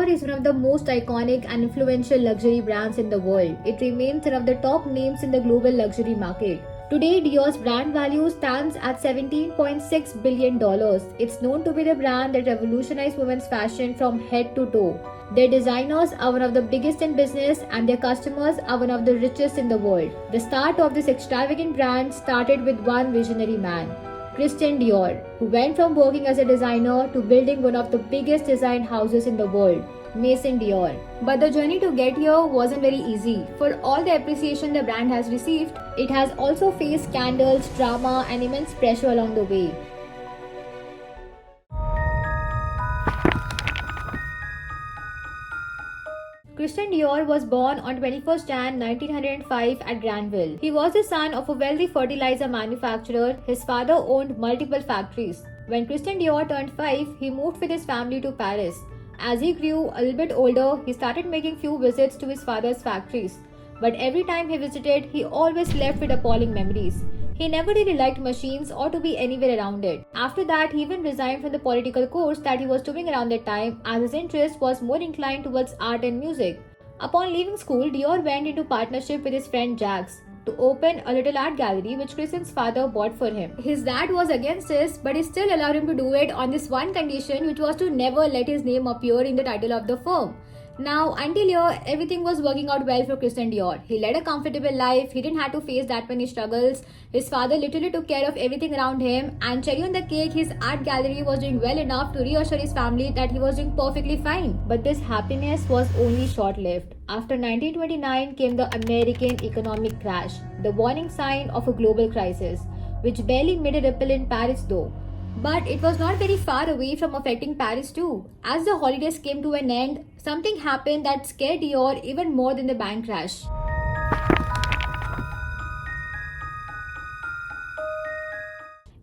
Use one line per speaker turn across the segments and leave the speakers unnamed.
Dior is one of the most iconic and influential luxury brands in the world. It remains one of the top names in the global luxury market. Today, Dior's brand value stands at $17.6 billion. It's known to be the brand that revolutionized women's fashion from head to toe. Their designers are one of the biggest in business and their customers are one of the richest in the world. The start of this extravagant brand started with one visionary man, Christian Dior, who went from working as a designer to building one of the biggest design houses in the world, Maison Dior. But the journey to get here wasn't very easy. For all the appreciation the brand has received, it has also faced scandals, drama, and immense pressure along the way. Christian Dior was born on 21st Jan 1905 at Granville. He was the son of a wealthy fertilizer manufacturer. His father owned multiple factories. When Christian Dior turned 5, he moved with his family to Paris. As he grew a little bit older, he started making few visits to his father's factories. But every time he visited, he always left with appalling memories. He never really liked machines or to be anywhere around it. After that, he even resigned from the political course that he was doing around that time, as his interest was more inclined towards art and music. Upon leaving school, Dior went into partnership with his friend Jacques to open a little art gallery which Christian's father bought for him. His dad was against this, but he still allowed him to do it on this one condition, which was to never let his name appear in the title of the firm. Now, until here, everything was working out well for Christian Dior. He led a comfortable life, he didn't have to face that many struggles. His father literally took care of everything around him, and cherry on the cake, his art gallery was doing well enough to reassure his family that he was doing perfectly fine. But this happiness was only short-lived. After 1929 came the American economic crash, the warning sign of a global crisis, which barely made a ripple in Paris though. But it was not very far away from affecting Paris too. As the holidays came to an end, something happened that scared Dior even more than the bank crash.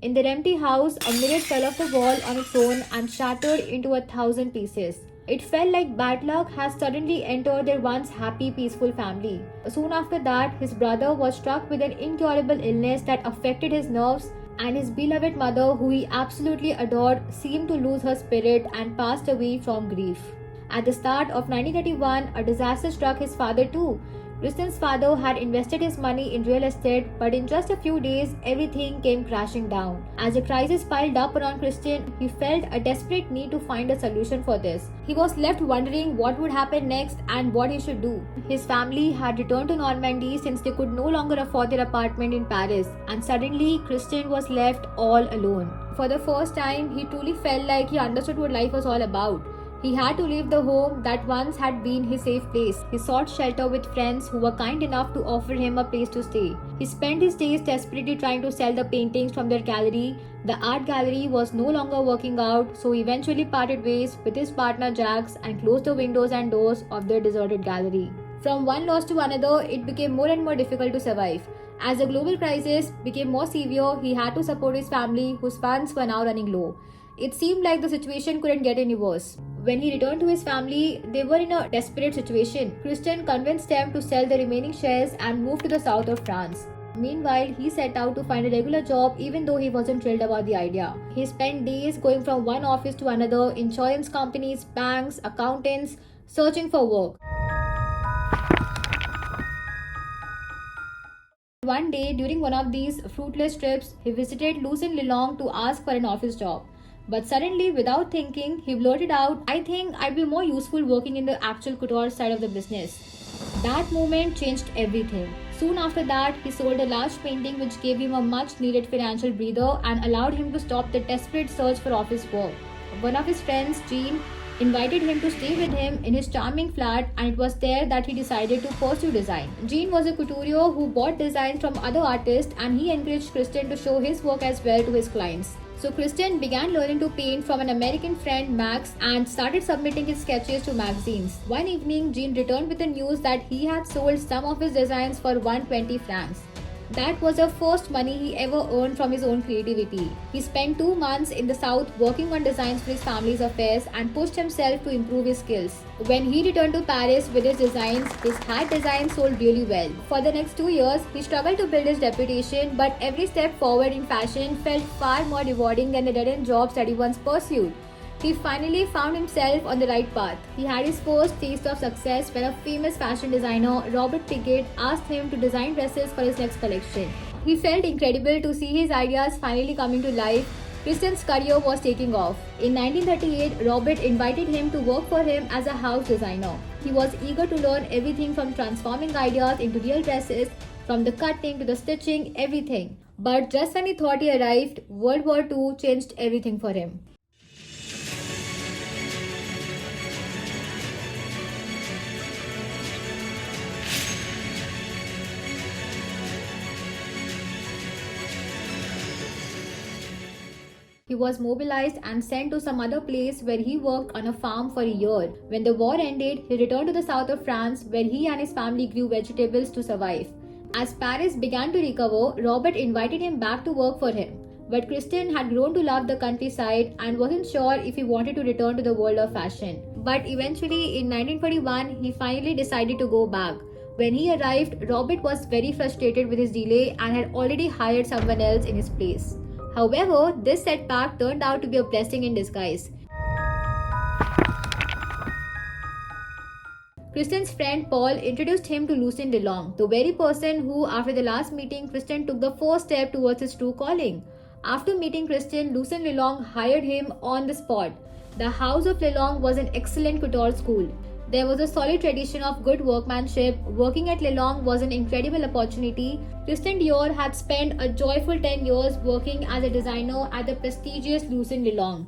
In their empty house, a mirror fell off the wall on its own and shattered into 1,000 pieces. It felt like bad luck has suddenly entered their once happy, peaceful family. Soon after that, his brother was struck with an incurable illness that affected his nerves, and his beloved mother, who he absolutely adored, seemed to lose her spirit and passed away from grief. At the start of 1931, a disaster struck his father too. Christian's father had invested his money in real estate, but in just a few days, everything came crashing down. As the crisis piled up around Christian, he felt a desperate need to find a solution for this. He was left wondering what would happen next and what he should do. His family had returned to Normandy since they could no longer afford their apartment in Paris, and suddenly Christian was left all alone. For the first time, he truly felt like he understood what life was all about. He had to leave the home that once had been his safe place. He sought shelter with friends who were kind enough to offer him a place to stay. He spent his days desperately trying to sell the paintings from their gallery. The art gallery was no longer working out, so he eventually parted ways with his partner Jacques and closed the windows and doors of their deserted gallery. From one loss to another, it became more and more difficult to survive. As the global crisis became more severe, he had to support his family, whose funds were now running low. It seemed like the situation couldn't get any worse. When he returned to his family, they were in a desperate situation. Christian convinced them to sell the remaining shares and move to the south of France. Meanwhile, he set out to find a regular job even though he wasn't thrilled about the idea. He spent days going from one office to another, insurance companies, banks, accountants, searching for work. One day, during one of these fruitless trips, he visited Lucien Lelong to ask for an office job. But suddenly, without thinking, he blurted out, "I think I'd be more useful working in the actual couture side of the business." That moment changed everything. Soon after that, he sold a large painting which gave him a much needed financial breather and allowed him to stop the desperate search for office work. One of his friends, Jean, invited him to stay with him in his charming flat, and it was there that he decided to pursue design. Jean was a couturier who bought designs from other artists, and he encouraged Christian to show his work as well to his clients. So Christian began learning to paint from an American friend, Max, and started submitting his sketches to magazines. One evening, Jean returned with the news that he had sold some of his designs for 120 francs. That was the first money he ever earned from his own creativity. He spent 2 months in the south working on designs for his family's affairs and pushed himself to improve his skills. When he returned to Paris with his designs, his hat designs sold really well. For the next 2 years, he struggled to build his reputation, but every step forward in fashion felt far more rewarding than the dead-end jobs that he once pursued. He finally found himself on the right path. He had his first taste of success when a famous fashion designer, Robert Pickett, asked him to design dresses for his next collection. He felt incredible to see his ideas finally coming to life. Christian's career was taking off. In 1938, Robert invited him to work for him as a house designer. He was eager to learn everything from transforming ideas into real dresses, from the cutting to the stitching, everything. But just when he thought he arrived, World War II changed everything for him. He was mobilized and sent to some other place where he worked on a farm for a year. When the war ended, he returned to the south of France where he and his family grew vegetables to survive. As Paris began to recover, Robert invited him back to work for him. But Christian had grown to love the countryside and wasn't sure if he wanted to return to the world of fashion. But eventually, in 1941, he finally decided to go back. When he arrived, Robert was very frustrated with his delay and had already hired someone else in his place. However, this setback turned out to be a blessing in disguise. Christian's friend Paul introduced him to Lucien Lelong, the very person who, after the last meeting, Christian took the first step towards his true calling. After meeting Christian, Lucien Lelong hired him on the spot. The House of Lelong was an excellent couture school. There was a solid tradition of good workmanship. Working at Lelong was an incredible opportunity. Christian Dior had spent a joyful 10 years working as a designer at the prestigious Lucien Lelong.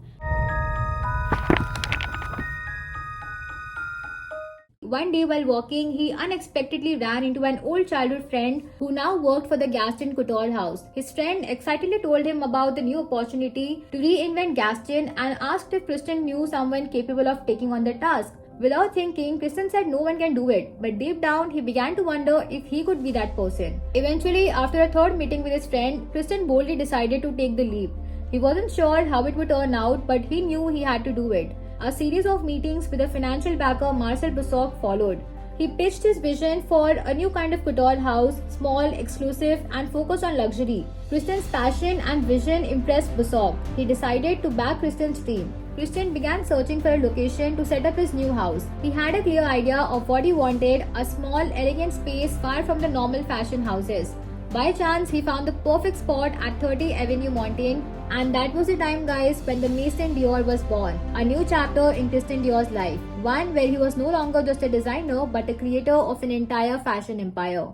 One day while walking, he unexpectedly ran into an old childhood friend who now worked for the Gaston Couture house. His friend excitedly told him about the new opportunity to reinvent Gaston and asked if Christian knew someone capable of taking on the task. Without thinking, Christian said no one can do it, but deep down he began to wonder if he could be that person. Eventually, after a third meeting with his friend, Christian boldly decided to take the leap. He wasn't sure how it would turn out, but he knew he had to do it. A series of meetings with a financial backer, Marcel Bussock, followed. He pitched his vision for a new kind of couture house, small, exclusive, and focused on luxury. Christian's passion and vision impressed Bussock. He decided to back Christian's dream. Christian began searching for a location to set up his new house. He had a clear idea of what he wanted, a small, elegant space far from the normal fashion houses. By chance, he found the perfect spot at 30 Avenue Montaigne, and that was the time, guys, when the Maison Dior was born. A new chapter in Christian Dior's life. One where he was no longer just a designer, but a creator of an entire fashion empire.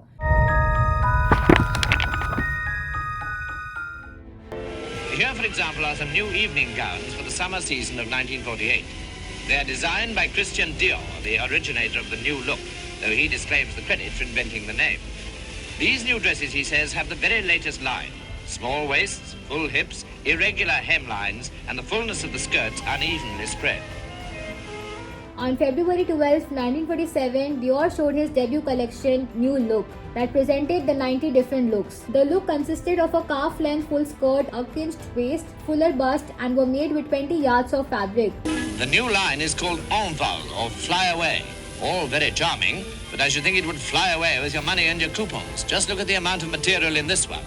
Here, for example, are some new evening gowns for the summer season of 1948. They are designed by Christian Dior, the originator of the new look, though he disclaims the credit for inventing the name. These new dresses, he says, have the very latest line. Small waists, full hips, irregular hemlines, and the fullness of the skirts unevenly spread.
On February 12, 1947, Dior showed his debut collection, New Look, that presented the 90 different looks. The look consisted of a calf-length full skirt, a cinched waist, fuller bust, and were made with 20 yards of fabric.
The new line is called Envol, or Fly Away. All very charming, but I should think it would fly away with your money and your coupons. Just look at the amount of material in this one.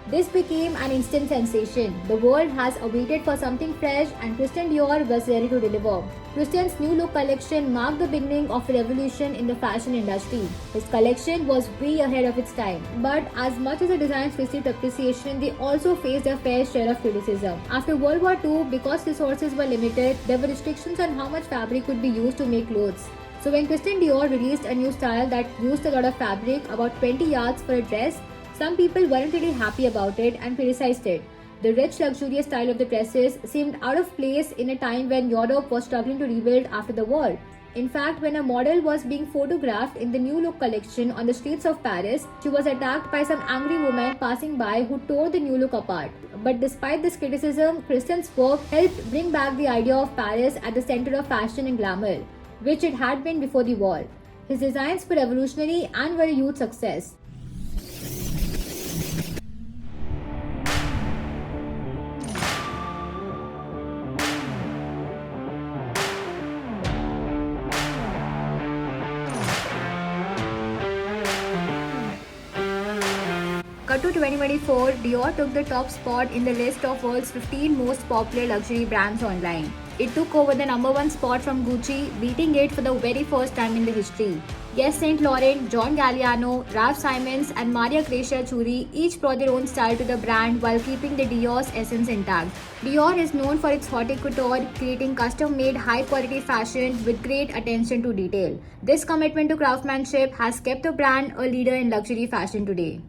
This became an instant sensation. The world has awaited for something fresh, and Christian Dior was ready to deliver. Christian's New Look collection marked the beginning of a revolution in the fashion industry. His collection was way ahead of its time. But as much as the designs received appreciation, they also faced a fair share of criticism. After World War II, because resources were limited, there were restrictions on how much fabric could be used to make clothes. So when Christian Dior released a new style that used a lot of fabric, about 20 yards for a dress, some people weren't really happy about it and criticized it. The rich, luxurious style of the dresses seemed out of place in a time when Europe was struggling to rebuild after the war. In fact, when a model was being photographed in the New Look collection on the streets of Paris, she was attacked by some angry woman passing by who tore the New Look apart. But despite this criticism, Christian's work helped bring back the idea of Paris at the center of fashion and glamour, which it had been before the war. His designs were revolutionary and were a huge success. Cut to 2024, Dior took the top spot in the list of world's 15 most popular luxury brands online. It took over the number one spot from Gucci, beating it for the very first time in the history. Yes, Saint Laurent, John Galliano, Ralph Simons, and Maria Grazia Chiuri each brought their own style to the brand while keeping the Dior's essence intact. Dior is known for its haute couture, creating custom-made, high-quality fashion with great attention to detail. This commitment to craftsmanship has kept the brand a leader in luxury fashion today.